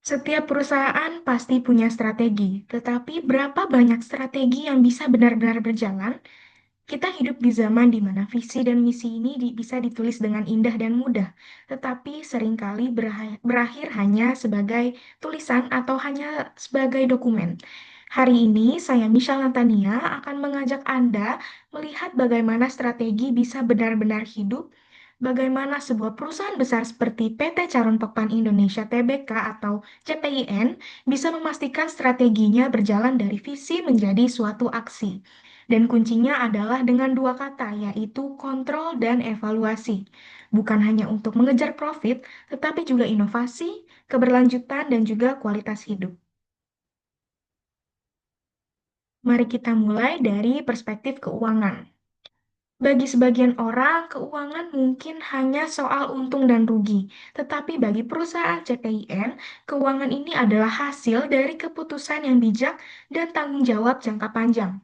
Setiap perusahaan pasti punya strategi, tetapi berapa banyak strategi yang bisa benar-benar berjalan? Kita hidup di zaman di mana visi dan misi ini bisa ditulis dengan indah dan mudah, tetapi seringkali berakhir hanya sebagai tulisan atau hanya sebagai dokumen. Hari ini, saya Michelle Natania akan mengajak Anda melihat bagaimana strategi bisa benar-benar hidup, bagaimana sebuah perusahaan besar seperti PT Carun Pokpan Indonesia Tbk atau CPIN bisa memastikan strateginya berjalan dari visi menjadi suatu aksi. Dan kuncinya adalah dengan dua kata, yaitu kontrol dan evaluasi. Bukan hanya untuk mengejar profit, tetapi juga inovasi, keberlanjutan, dan juga kualitas hidup. Mari kita mulai dari perspektif keuangan. Bagi sebagian orang, keuangan mungkin hanya soal untung dan rugi, tetapi bagi perusahaan CPIN, keuangan ini adalah hasil dari keputusan yang bijak dan tanggung jawab jangka panjang.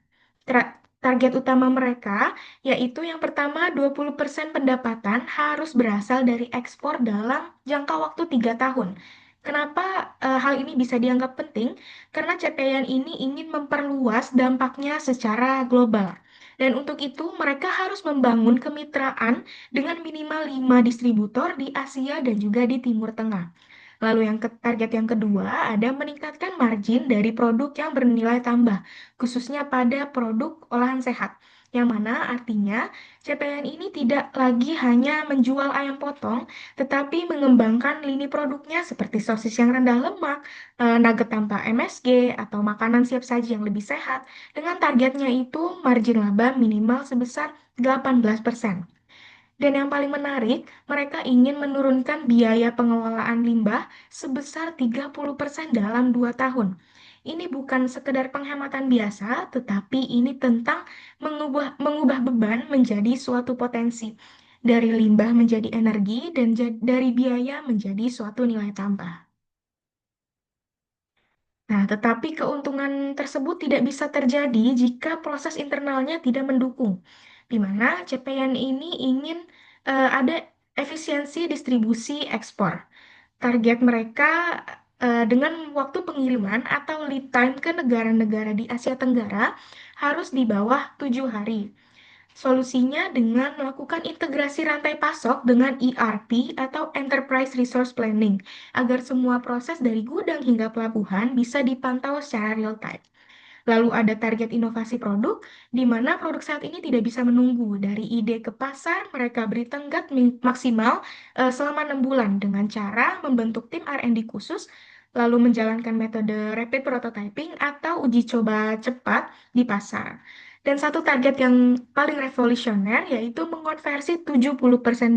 Target utama mereka yaitu yang pertama 20% pendapatan harus berasal dari ekspor dalam jangka waktu 3 tahun. Kenapa hal ini bisa dianggap penting? Karena CPIN ini ingin memperluas dampaknya secara global. Dan untuk itu, mereka harus membangun kemitraan dengan minimal 5 distributor di Asia dan juga di Timur Tengah. Lalu target yang kedua ada meningkatkan margin dari produk yang bernilai tambah, khususnya pada produk olahan sehat. Yang mana artinya CPN ini tidak lagi hanya menjual ayam potong, tetapi mengembangkan lini produknya seperti sosis yang rendah lemak, nugget tanpa MSG, atau makanan siap saji yang lebih sehat, dengan targetnya itu margin laba minimal sebesar 18%. Dan yang paling menarik, mereka ingin menurunkan biaya pengelolaan limbah sebesar 30% dalam 2 tahun. Ini bukan sekedar penghematan biasa, tetapi ini tentang mengubah beban menjadi suatu potensi. Dari limbah menjadi energi dan dari biaya menjadi suatu nilai tambah. Nah, tetapi keuntungan tersebut tidak bisa terjadi jika proses internalnya tidak mendukung, di mana CPN ini ingin ada efisiensi distribusi ekspor. Target mereka dengan waktu pengiriman atau lead time ke negara-negara di Asia Tenggara harus di bawah 7 hari. Solusinya dengan melakukan integrasi rantai pasok dengan ERP atau Enterprise Resource Planning, agar semua proses dari gudang hingga pelabuhan bisa dipantau secara real time. Lalu ada target inovasi produk, di mana produk saat ini tidak bisa menunggu. Dari ide ke pasar, mereka beri tenggat maksimal selama 6 bulan dengan cara membentuk tim R&D khusus, lalu menjalankan metode rapid prototyping atau uji coba cepat di pasar. Dan satu target yang paling revolusioner yaitu mengonversi 70%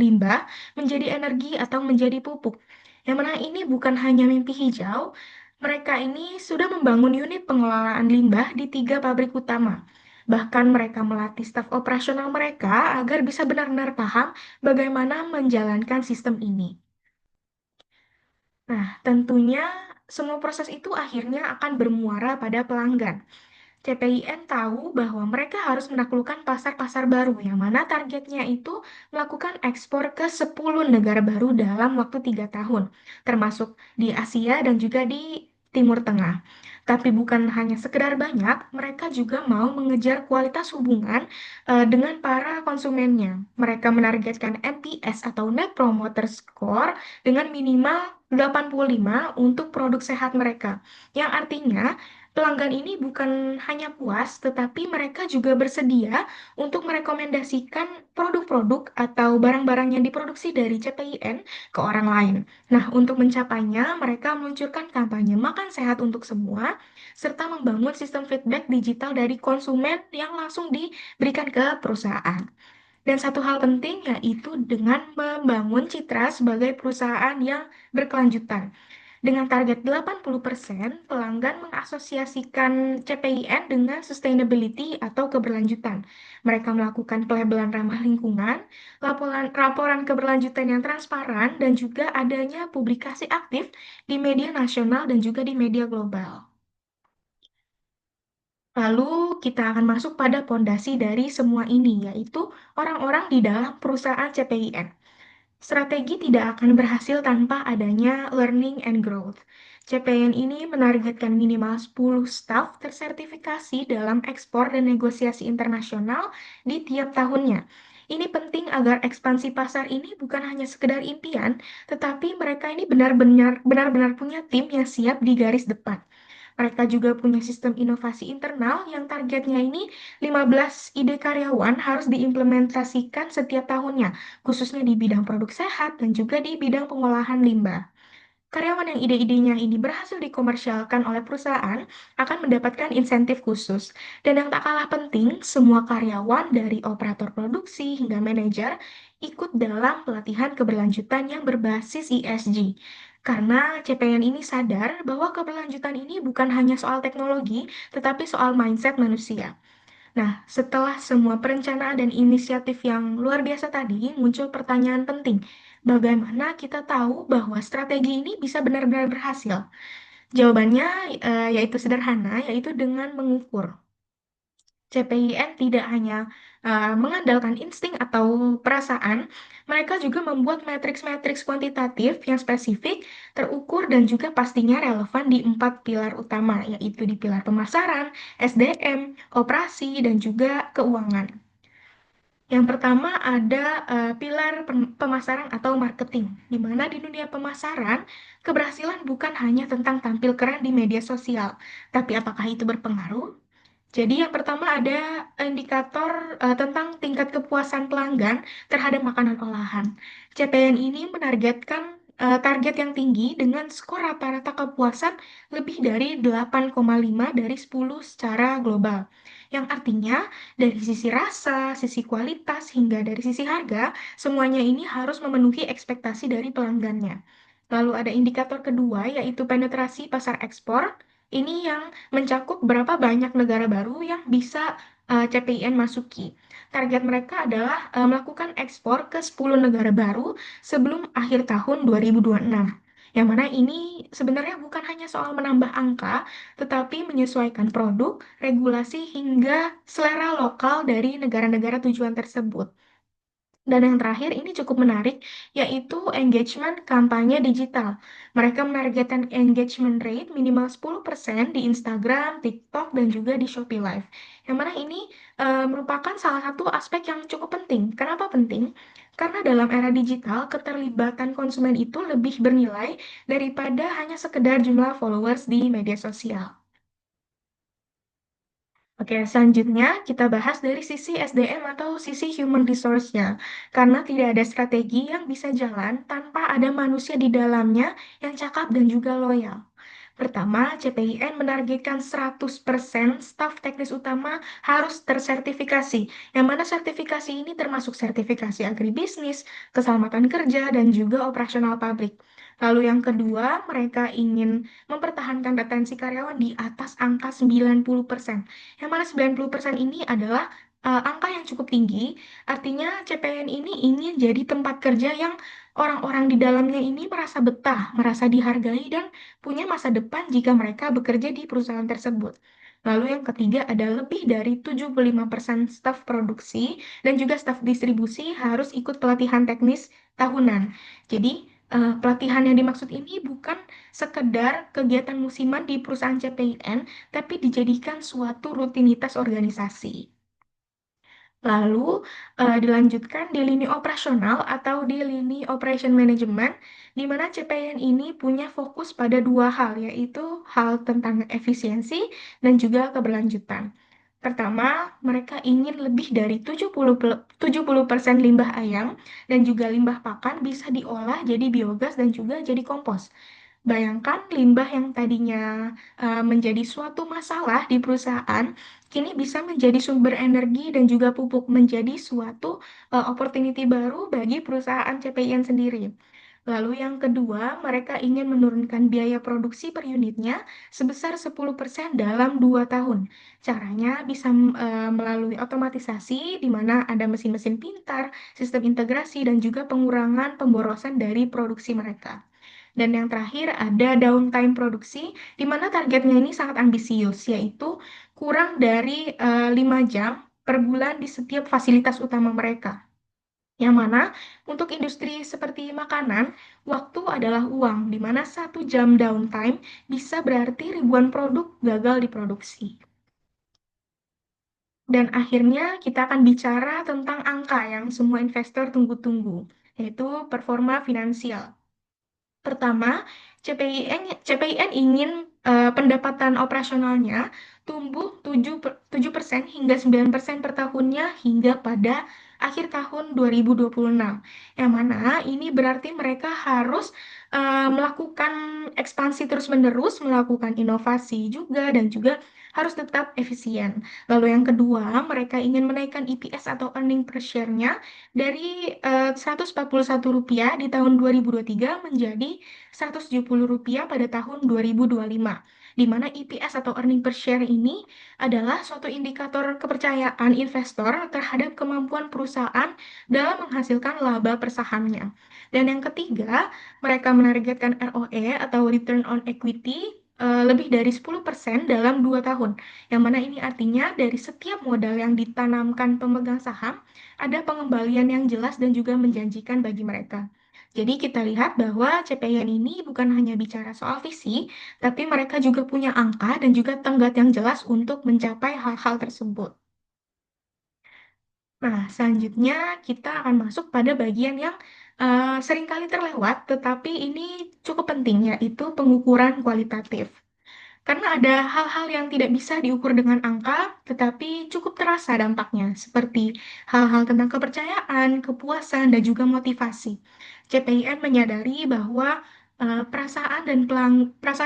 limbah menjadi energi atau menjadi pupuk. Yang mana ini bukan hanya mimpi hijau, mereka ini sudah membangun unit pengelolaan limbah di 3 pabrik utama. Bahkan mereka melatih staf operasional mereka agar bisa benar-benar paham bagaimana menjalankan sistem ini. Nah, tentunya semua proses itu akhirnya akan bermuara pada pelanggan. CPIN tahu bahwa mereka harus menaklukkan pasar-pasar baru yang mana targetnya itu melakukan ekspor ke 10 negara baru dalam waktu 3 tahun, termasuk di Asia dan juga di Timur Tengah. Tapi bukan hanya sekedar banyak, mereka juga mau mengejar kualitas hubungan dengan para konsumennya. Mereka menargetkan NPS atau Net Promoter Score dengan minimal 85 untuk produk sehat mereka. Yang artinya pelanggan ini bukan hanya puas, tetapi mereka juga bersedia untuk merekomendasikan produk-produk atau barang-barang yang diproduksi dari CPIN ke orang lain. Nah, untuk mencapainya, mereka meluncurkan kampanye makan sehat untuk semua, serta membangun sistem feedback digital dari konsumen yang langsung diberikan ke perusahaan. Dan satu hal penting yaitu dengan membangun citra sebagai perusahaan yang berkelanjutan. Dengan target 80%, pelanggan mengasosiasikan CPIN dengan sustainability atau keberlanjutan. Mereka melakukan pelabelan ramah lingkungan, laporan keberlanjutan yang transparan, dan juga adanya publikasi aktif di media nasional dan juga di media global. Lalu kita akan masuk pada pondasi dari semua ini, yaitu orang-orang di dalam perusahaan CPIN. Strategi tidak akan berhasil tanpa adanya learning and growth. CPN ini menargetkan minimal 10 staf tersertifikasi dalam ekspor dan negosiasi internasional di tiap tahunnya. Ini penting agar ekspansi pasar ini bukan hanya sekedar impian, tetapi mereka ini benar-benar punya tim yang siap di garis depan. Mereka juga punya sistem inovasi internal yang targetnya ini 15 ide karyawan harus diimplementasikan setiap tahunnya, khususnya di bidang produk sehat dan juga di bidang pengolahan limbah. Karyawan yang ide-idenya ini berhasil dikomersialkan oleh perusahaan akan mendapatkan insentif khusus. Dan yang tak kalah penting, semua karyawan dari operator produksi hingga manajer ikut dalam pelatihan keberlanjutan yang berbasis ESG. Karena CPN ini sadar bahwa keberlanjutan ini bukan hanya soal teknologi, tetapi soal mindset manusia. Nah, setelah semua perencanaan dan inisiatif yang luar biasa tadi, muncul pertanyaan penting. Bagaimana kita tahu bahwa strategi ini bisa benar-benar berhasil? Jawabannya yaitu sederhana, yaitu dengan mengukur. CPIN tidak hanya mengandalkan insting atau perasaan, mereka juga membuat matriks-matriks kuantitatif yang spesifik, terukur, dan juga pastinya relevan di 4 pilar utama, yaitu di pilar pemasaran, SDM, operasi, dan juga keuangan. Yang pertama ada pilar pemasaran atau marketing, di mana di dunia pemasaran, keberhasilan bukan hanya tentang tampil keren di media sosial, tapi apakah itu berpengaruh? Jadi yang pertama ada indikator tentang tingkat kepuasan pelanggan terhadap makanan olahan. CPN ini menargetkan target yang tinggi dengan skor rata-rata kepuasan lebih dari 8,5 dari 10 secara global. Yang artinya dari sisi rasa, sisi kualitas, hingga dari sisi harga, semuanya ini harus memenuhi ekspektasi dari pelanggannya. Lalu ada indikator kedua yaitu penetrasi pasar ekspor. Ini yang mencakup berapa banyak negara baru yang bisa CPIN masuki. Target mereka adalah melakukan ekspor ke 10 negara baru sebelum akhir tahun 2026. Yang mana ini sebenarnya bukan hanya soal menambah angka, tetapi menyesuaikan produk, regulasi, hingga selera lokal dari negara-negara tujuan tersebut. Dan yang terakhir ini cukup menarik, yaitu engagement kampanye digital. Mereka menargetkan engagement rate minimal 10% di Instagram, TikTok, dan juga di Shopee Live. Yang mana ini merupakan salah satu aspek yang cukup penting. Kenapa penting? Karena dalam era digital, keterlibatan konsumen itu lebih bernilai daripada hanya sekedar jumlah followers di media sosial. Oke, selanjutnya kita bahas dari sisi SDM atau sisi human resource-nya. Karena tidak ada strategi yang bisa jalan tanpa ada manusia di dalamnya yang cakap dan juga loyal. Pertama, CPIN menargetkan 100% staf teknis utama harus tersertifikasi, yang mana sertifikasi ini termasuk sertifikasi agribisnis, keselamatan kerja, dan juga operasional pabrik. Lalu yang kedua, mereka ingin mempertahankan retensi karyawan di atas angka 90%. Yang mana 90% ini adalah angka yang cukup tinggi, artinya CPN ini ingin jadi tempat kerja yang orang-orang di dalamnya ini merasa betah, merasa dihargai, dan punya masa depan jika mereka bekerja di perusahaan tersebut. Lalu yang ketiga ada lebih dari 75% staf produksi dan juga staf distribusi harus ikut pelatihan teknis tahunan. Jadi, pelatihan yang dimaksud ini bukan sekedar kegiatan musiman di perusahaan CPIN, tapi dijadikan suatu rutinitas organisasi. Lalu dilanjutkan di lini operasional atau di lini operation management, di mana CPN ini punya fokus pada dua hal, yaitu hal tentang efisiensi dan juga keberlanjutan. Pertama, mereka ingin lebih dari 70% limbah ayam dan juga limbah pakan bisa diolah jadi biogas dan juga jadi kompos. Bayangkan limbah yang tadinya menjadi suatu masalah di perusahaan, kini bisa menjadi sumber energi dan juga pupuk menjadi suatu opportunity baru bagi perusahaan CPIN sendiri. Lalu yang kedua, mereka ingin menurunkan biaya produksi per unitnya sebesar 10% dalam 2 tahun. Caranya bisa melalui otomatisasi di mana ada mesin-mesin pintar, sistem integrasi, dan juga pengurangan pemborosan dari produksi mereka. Dan yang terakhir ada downtime produksi, di mana targetnya ini sangat ambisius, yaitu kurang dari 5 jam per bulan di setiap fasilitas utama mereka. Yang mana untuk industri seperti makanan, waktu adalah uang, di mana 1 jam downtime bisa berarti ribuan produk gagal diproduksi. Dan akhirnya kita akan bicara tentang angka yang semua investor tunggu-tunggu, yaitu performa finansial. Pertama, CPIN ingin pendapatan operasionalnya tumbuh 7% hingga 9% per tahunnya hingga pada akhir tahun 2026. Yang mana ini berarti mereka harus melakukan ekspansi terus-menerus, melakukan inovasi juga, dan juga harus tetap efisien. Lalu yang kedua, mereka ingin menaikkan EPS atau earning per share-nya dari Rp141 di tahun 2023 menjadi Rp170 pada tahun 2025, di mana EPS atau earning per share ini adalah suatu indikator kepercayaan investor terhadap kemampuan perusahaan dalam menghasilkan laba per sahamnya. Dan yang ketiga, mereka menargetkan ROE atau Return on Equity lebih dari 10% dalam 2 tahun. Yang mana ini artinya dari setiap modal yang ditanamkan pemegang saham, ada pengembalian yang jelas dan juga menjanjikan bagi mereka. Jadi kita lihat bahwa CPIN ini bukan hanya bicara soal visi, tapi mereka juga punya angka dan juga tenggat yang jelas untuk mencapai hal-hal tersebut. Nah, selanjutnya kita akan masuk pada bagian yang seringkali terlewat, tetapi ini cukup penting, yaitu pengukuran kualitatif. Karena ada hal-hal yang tidak bisa diukur dengan angka, tetapi cukup terasa dampaknya, seperti hal-hal tentang kepercayaan, kepuasan, dan juga motivasi. CPIN menyadari bahwa perasaan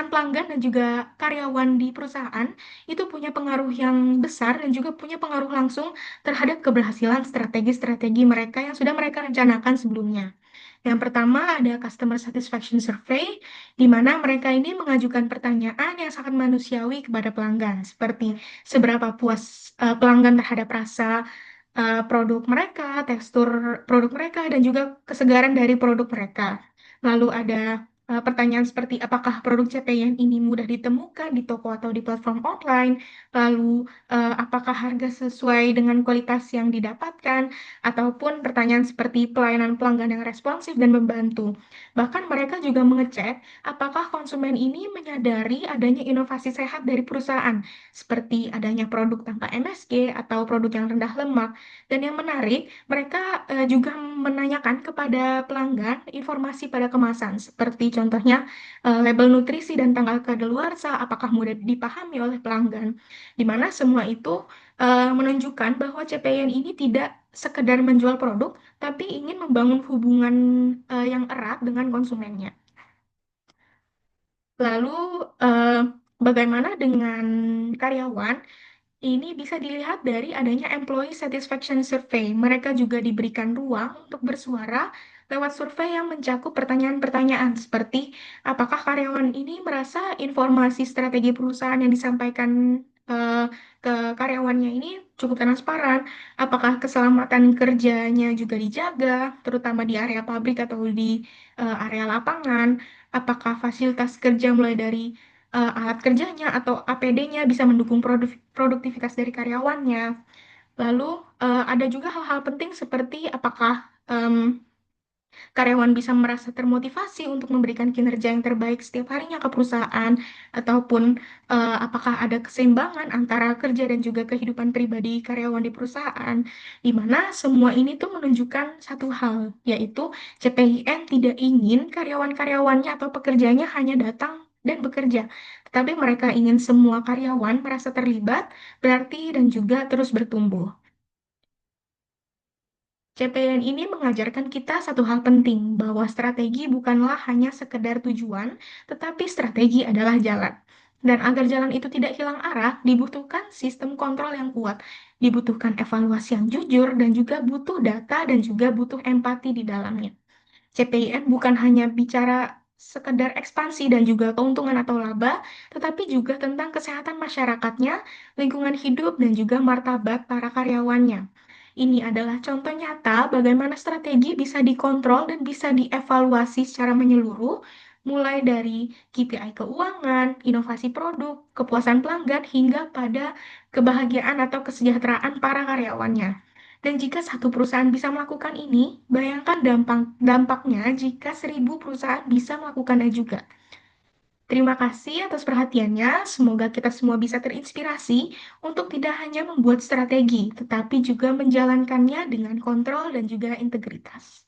pelanggan dan juga karyawan di perusahaan itu punya pengaruh yang besar dan juga punya pengaruh langsung terhadap keberhasilan strategi-strategi mereka yang sudah mereka rencanakan sebelumnya. Yang pertama ada Customer Satisfaction Survey, di mana mereka ini mengajukan pertanyaan yang sangat manusiawi kepada pelanggan, seperti seberapa puas pelanggan terhadap rasa produk mereka, tekstur produk mereka, dan juga kesegaran dari produk mereka. Lalu ada pertanyaan seperti apakah produk CPN ini mudah ditemukan di toko atau di platform online, lalu apakah harga sesuai dengan kualitas yang didapatkan, ataupun pertanyaan seperti pelayanan pelanggan yang responsif dan membantu. Bahkan mereka juga mengecek apakah konsumen ini menyadari adanya inovasi sehat dari perusahaan, seperti adanya produk tanpa MSG atau produk yang rendah lemak. Dan yang menarik, mereka juga menanyakan kepada pelanggan informasi pada kemasan, seperti contohnya label nutrisi dan tanggal kadaluarsa, apakah mudah dipahami oleh pelanggan. Di mana semua itu menunjukkan bahwa CPN ini tidak sekedar menjual produk, tapi ingin membangun hubungan yang erat dengan konsumennya. Lalu, eh, bagaimana dengan karyawan? Ini bisa dilihat dari adanya Employee Satisfaction Survey. Mereka juga diberikan ruang untuk bersuara lewat survei yang mencakup pertanyaan-pertanyaan seperti apakah karyawan ini merasa informasi strategi perusahaan yang disampaikan eh, ke karyawannya ini cukup transparan, apakah keselamatan kerjanya juga dijaga, terutama di area pabrik atau di area lapangan, apakah fasilitas kerja mulai dari alat kerjanya atau APD-nya bisa mendukung produktivitas dari karyawannya. Lalu ada juga hal-hal penting seperti apakah karyawan bisa merasa termotivasi untuk memberikan kinerja yang terbaik setiap harinya ke perusahaan, ataupun apakah ada keseimbangan antara kerja dan juga kehidupan pribadi karyawan di perusahaan, di mana semua ini tuh menunjukkan satu hal, yaitu CPIN tidak ingin karyawan-karyawannya atau pekerjanya hanya datang dan bekerja, tetapi mereka ingin semua karyawan merasa terlibat, berarti dan juga terus bertumbuh. CPN ini mengajarkan kita satu hal penting, bahwa strategi bukanlah hanya sekedar tujuan, tetapi strategi adalah jalan. Dan agar jalan itu tidak hilang arah, dibutuhkan sistem kontrol yang kuat, dibutuhkan evaluasi yang jujur, dan juga butuh data dan juga butuh empati di dalamnya. CPIN bukan hanya bicara sekedar ekspansi dan juga keuntungan atau laba, tetapi juga tentang kesehatan masyarakatnya, lingkungan hidup, dan juga martabat para karyawannya. Ini adalah contoh nyata bagaimana strategi bisa dikontrol dan bisa dievaluasi secara menyeluruh, mulai dari KPI keuangan, inovasi produk, kepuasan pelanggan, hingga pada kebahagiaan atau kesejahteraan para karyawannya. Dan jika satu perusahaan bisa melakukan ini, bayangkan dampaknya jika 1.000 perusahaan bisa melakukannya juga. Terima kasih atas perhatiannya. Semoga kita semua bisa terinspirasi untuk tidak hanya membuat strategi, tetapi juga menjalankannya dengan kontrol dan juga integritas.